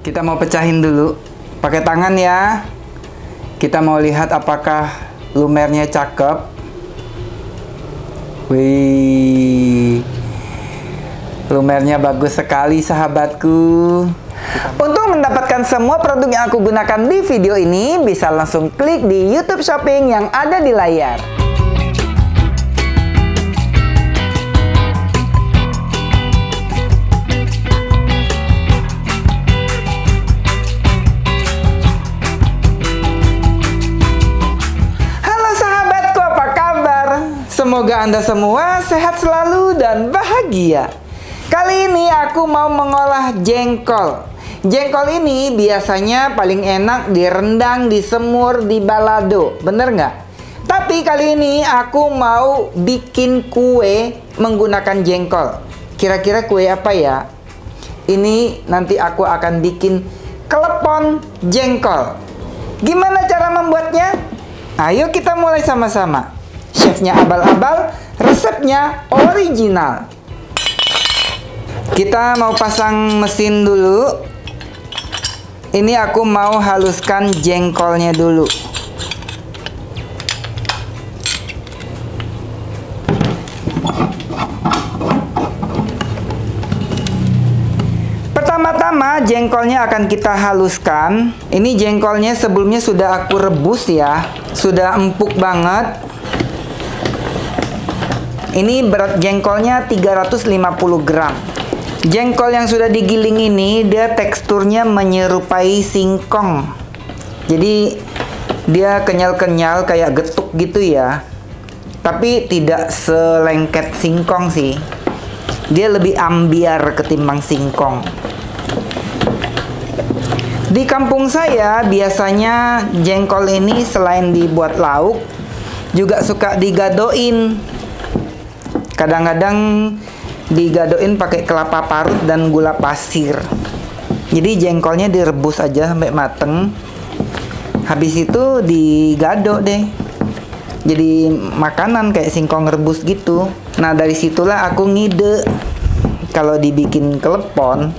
Kita mau pecahin dulu pakai tangan ya. Kita mau lihat apakah lumernya cakep. Wih, lumernya bagus sekali sahabatku. Untuk mendapatkan semua produk yang aku gunakan di video ini, bisa langsung klik di YouTube Shopping yang ada di layar. Semoga Anda semua sehat selalu dan bahagia. Kali ini aku mau mengolah jengkol. Jengkol ini biasanya paling enak direndang, disemur, di balado. Bener nggak? Tapi kali ini aku mau bikin kue menggunakan jengkol. Kira-kira kue apa ya? Ini nanti aku akan bikin klepon jengkol. Gimana cara membuatnya? Ayo kita mulai sama-sama. Chefnya abal-abal, resepnya original. Kita mau pasang mesin dulu. Ini aku mau haluskan jengkolnya dulu. Pertama-tama jengkolnya akan kita haluskan. Ini jengkolnya sebelumnya sudah aku rebus ya. Sudah empuk banget. Ini berat jengkolnya 350 gram. Jengkol yang sudah digiling ini dia teksturnya menyerupai singkong. Jadi dia kenyal-kenyal kayak getuk gitu ya. Tapi tidak selengket singkong sih. Dia lebih ambiar ketimbang singkong. Di kampung saya biasanya jengkol ini selain dibuat lauk juga suka digadoin. Kadang-kadang digadoin pakai kelapa parut dan gula pasir. Jadi jengkolnya direbus aja sampai mateng. Habis itu digado deh. Jadi makanan kayak singkong rebus gitu. Nah dari situlah aku ngide kalau dibikin klepon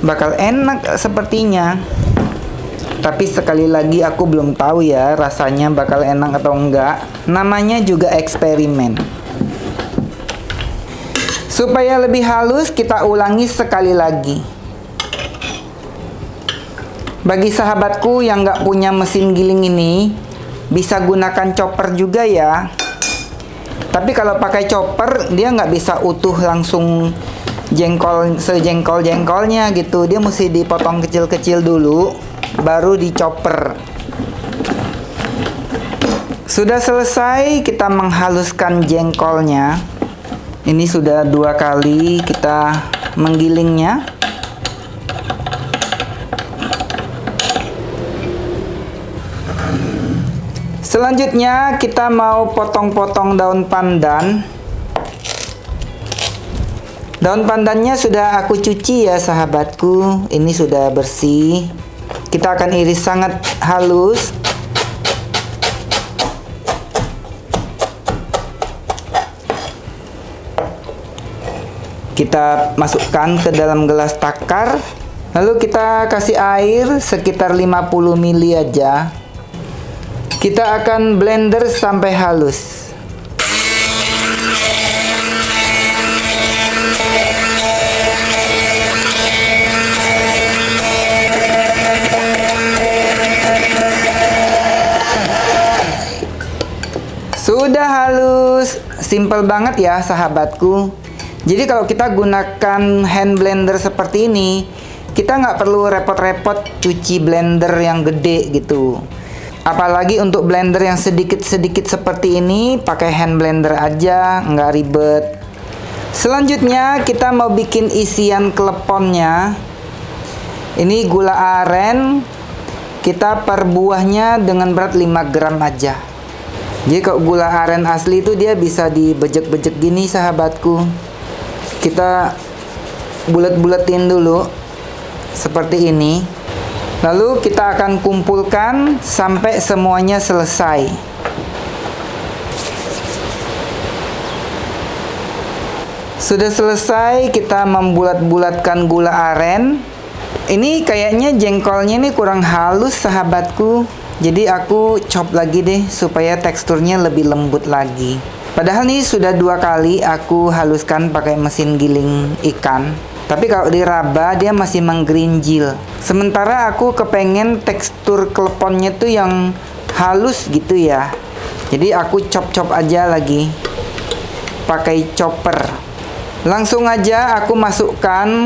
bakal enak sepertinya. Tapi sekali lagi aku belum tahu ya rasanya bakal enak atau enggak. Namanya juga eksperimen. Supaya lebih halus, kita ulangi sekali lagi. Bagi sahabatku yang nggak punya mesin giling ini, bisa gunakan chopper juga ya. Tapi kalau pakai chopper, dia nggak bisa utuh langsung sejengkol-jengkolnya gitu. Dia mesti dipotong kecil-kecil dulu, baru di chopper. Sudah selesai kita menghaluskan jengkolnya. Ini sudah 2 kali kita menggilingnya. Selanjutnya kita mau potong-potong daun pandan. Daun pandannya sudah aku cuci ya sahabatku. Ini sudah bersih. Kita akan iris sangat halus. Kita masukkan ke dalam gelas takar. Lalu kita kasih air sekitar 50 ml aja. Kita akan blender sampai halus. Sudah halus. Simple banget ya sahabatku. Jadi kalau kita gunakan hand blender seperti ini, kita nggak perlu repot-repot cuci blender yang gede gitu. Apalagi untuk blender yang sedikit-sedikit seperti ini, pakai hand blender aja, nggak ribet. Selanjutnya kita mau bikin isian kleponnya. Ini gula aren, kita per buahnya dengan berat 5 gram aja. Jadi kalau gula aren asli itu dia bisa dibejek-bejek gini sahabatku. Kita bulet-buletin dulu seperti ini. Lalu kita akan kumpulkan sampai semuanya selesai. Sudah selesai, kita membulat-bulatkan gula aren. Ini kayaknya jengkolnya ini kurang halus sahabatku. Jadi aku chop lagi deh supaya teksturnya lebih lembut lagi. Padahal nih sudah 2 kali aku haluskan pakai mesin giling ikan. Tapi kalau diraba dia masih menggerinjil. Sementara aku kepengen tekstur kleponnya tuh yang halus gitu ya. Jadi aku chop-chop aja lagi pakai chopper. Langsung aja aku masukkan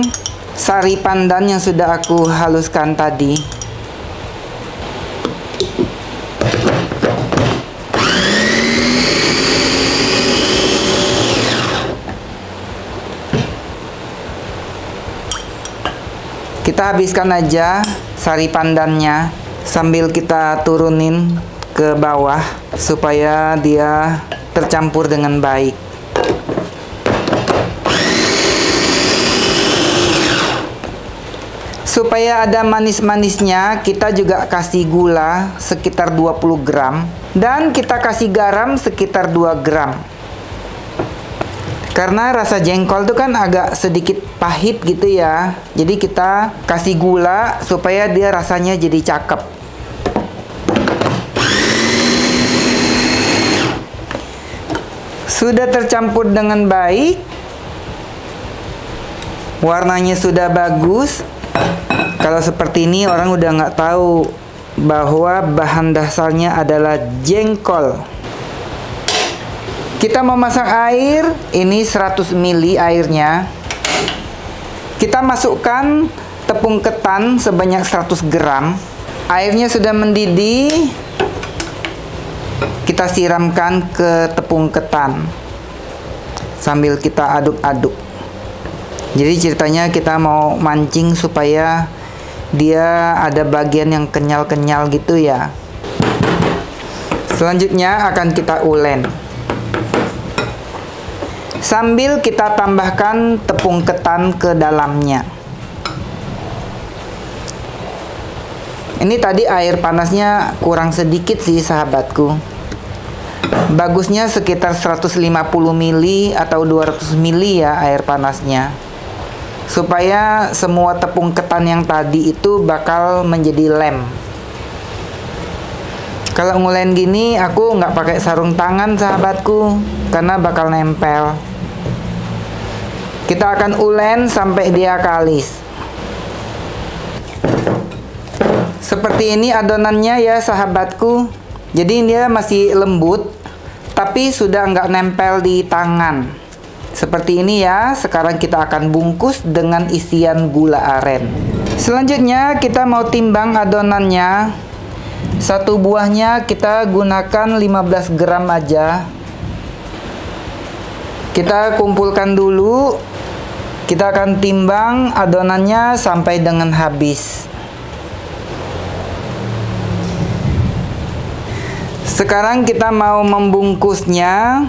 sari pandan yang sudah aku haluskan tadi. Kita habiskan aja sari pandannya sambil kita turunin ke bawah supaya dia tercampur dengan baik. Supaya ada manis-manisnya, kita juga kasih gula sekitar 20 gram dan kita kasih garam sekitar 2 gram. Karena rasa jengkol itu kan agak sedikit pahit gitu ya. Jadi kita kasih gula supaya dia rasanya jadi cakep. Sudah tercampur dengan baik. Warnanya sudah bagus. Kalau seperti ini orang udah nggak tahu bahwa bahan dasarnya adalah jengkol. Kita memasak air, ini 100 ml airnya. Kita masukkan tepung ketan sebanyak 100 gram. Airnya sudah mendidih. Kita siramkan ke tepung ketan sambil kita aduk-aduk. Jadi ceritanya kita mau mancing supaya dia ada bagian yang kenyal-kenyal gitu ya. Selanjutnya akan kita ulen. Sambil kita tambahkan tepung ketan ke dalamnya. Ini tadi air panasnya kurang sedikit sih sahabatku. Bagusnya sekitar 150 ml atau 200 ml ya air panasnya. Supaya semua tepung ketan yang tadi itu bakal menjadi lem. Kalau ngulen gini aku nggak pakai sarung tangan sahabatku karena bakal nempel. Kita akan ulen sampai dia kalis. Seperti ini adonannya ya sahabatku. Jadi dia masih lembut tapi sudah nggak nempel di tangan. Seperti ini ya. Sekarang kita akan bungkus dengan isian gula aren. Selanjutnya kita mau timbang adonannya. Satu buahnya kita gunakan 15 gram aja. Kita kumpulkan dulu. Kita akan timbang adonannya sampai dengan habis. Sekarang kita mau membungkusnya.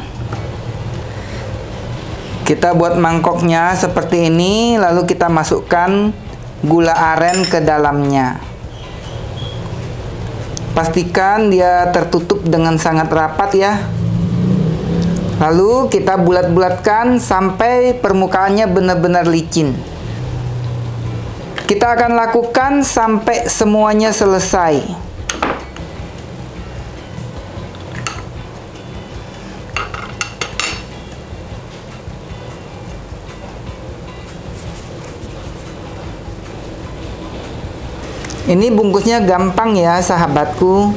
Kita buat mangkoknya seperti ini, lalu kita masukkan gula aren ke dalamnya. Pastikan dia tertutup dengan sangat rapat ya. Lalu kita bulat-bulatkan sampai permukaannya benar-benar licin. Kita akan lakukan sampai semuanya selesai. Ini bungkusnya gampang ya sahabatku.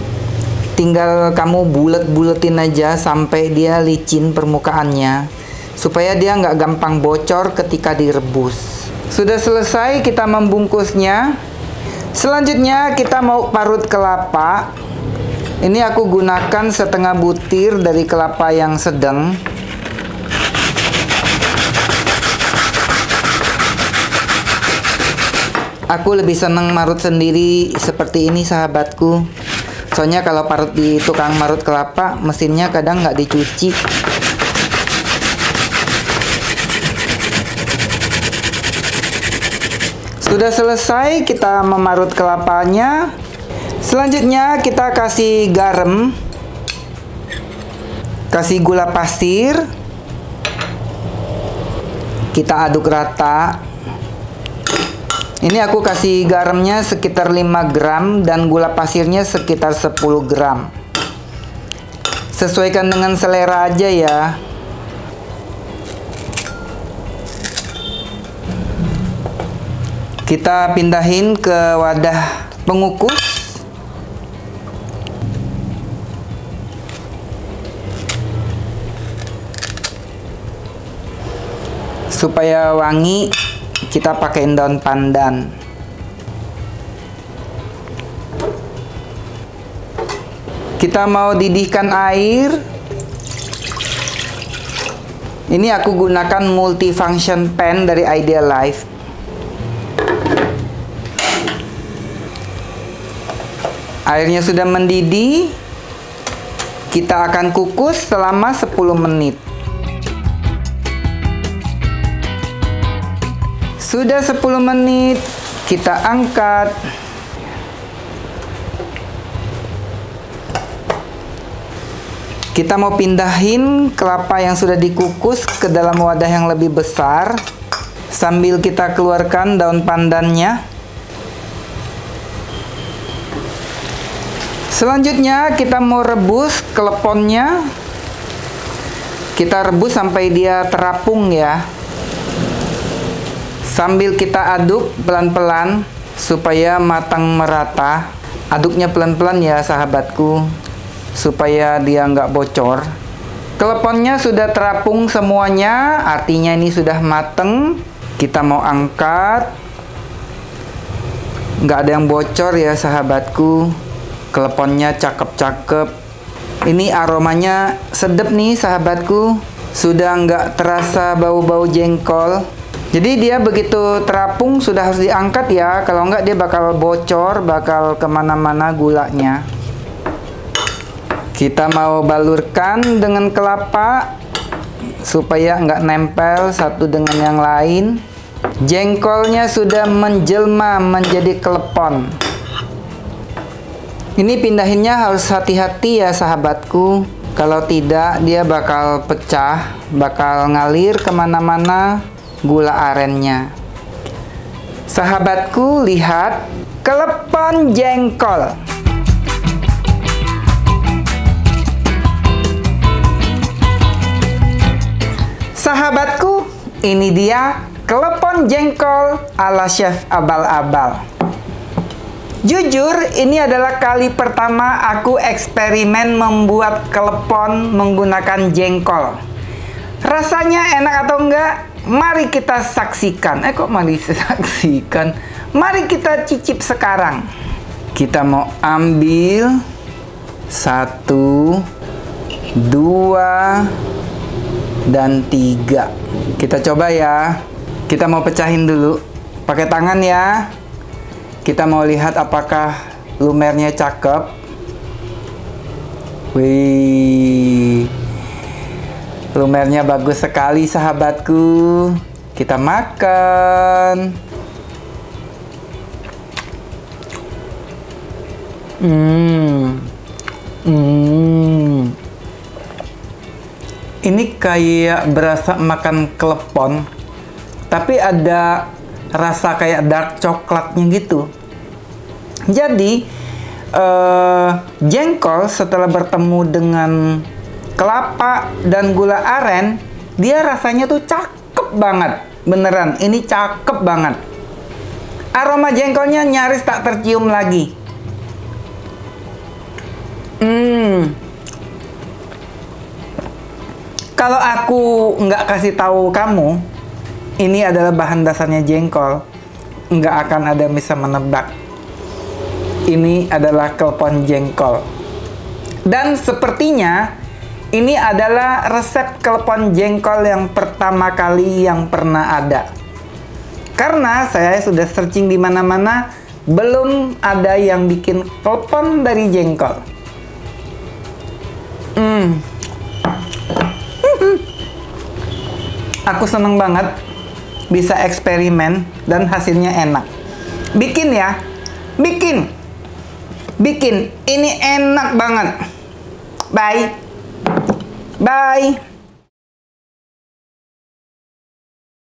Tinggal kamu bulet-buletin aja sampai dia licin permukaannya. Supaya dia nggak gampang bocor ketika direbus. Sudah selesai kita membungkusnya. Selanjutnya kita mau parut kelapa. Ini aku gunakan setengah butir dari kelapa yang sedang. Aku lebih senang marut sendiri seperti ini sahabatku. Soalnya kalau parut di tukang marut kelapa, mesinnya kadang nggak dicuci. Sudah selesai kita memarut kelapanya. Selanjutnya kita kasih garam, kasih gula pasir. Kita aduk rata. Ini aku kasih garamnya sekitar 5 gram dan gula pasirnya sekitar 10 gram. Sesuaikan dengan selera aja ya. Kita pindahin ke wadah pengukus. Supaya wangi, kita pakein daun pandan. Kita mau didihkan air. Ini aku gunakan multifunction pan dari Idealife. Airnya sudah mendidih. Kita akan kukus selama 10 menit. Sudah 10 menit, kita angkat. Kita mau pindahin kelapa yang sudah dikukus ke dalam wadah yang lebih besar. Sambil kita keluarkan daun pandannya. Selanjutnya kita mau rebus kleponnya. Kita rebus sampai dia terapung ya. Sambil kita aduk pelan-pelan supaya matang merata. Aduknya pelan-pelan ya sahabatku, supaya dia nggak bocor. Kleponnya sudah terapung semuanya, artinya ini sudah mateng. Kita mau angkat. Nggak ada yang bocor ya sahabatku. Kleponnya cakep-cakep. Ini aromanya sedap nih sahabatku. Sudah nggak terasa bau-bau jengkol. Jadi dia begitu terapung sudah harus diangkat ya. Kalau nggak dia bakal bocor, bakal kemana-mana gulanya. Kita mau balurkan dengan kelapa supaya nggak nempel satu dengan yang lain. Jengkolnya sudah menjelma menjadi klepon. Ini pindahinnya harus hati-hati ya sahabatku. Kalau tidak dia bakal pecah, bakal ngalir kemana-mana gula arennya. Sahabatku, lihat klepon jengkol. Sahabatku, ini dia klepon jengkol ala Chef Abal-Abal. Jujur, ini adalah kali pertama aku eksperimen membuat klepon menggunakan jengkol. Rasanya enak atau enggak? Mari kita saksikan. Kok mari saksikan? Mari kita cicip sekarang. Kita mau ambil 1, 2, dan 3. Kita coba ya. Kita mau pecahin dulu. Pakai tangan ya. Kita mau lihat apakah lumernya cakep. Wih, lumernya bagus sekali sahabatku. Kita makan. Ini kayak berasa makan klepon, tapi ada rasa kayak dark coklatnya gitu. Jadi jengkol setelah bertemu dengan kelapa dan gula aren, dia rasanya tuh cakep banget. Beneran, ini cakep banget. Aroma jengkolnya nyaris tak tercium lagi. Kalau aku nggak kasih tahu kamu, ini adalah bahan dasarnya jengkol, nggak akan ada yang bisa menebak. Ini adalah klepon jengkol. Dan sepertinya ini adalah resep klepon jengkol yang pertama kali yang pernah ada. Karena saya sudah searching di mana-mana, belum ada yang bikin klepon dari jengkol. Aku seneng banget bisa eksperimen dan hasilnya enak. Bikin ya, bikin. Ini enak banget. Bye.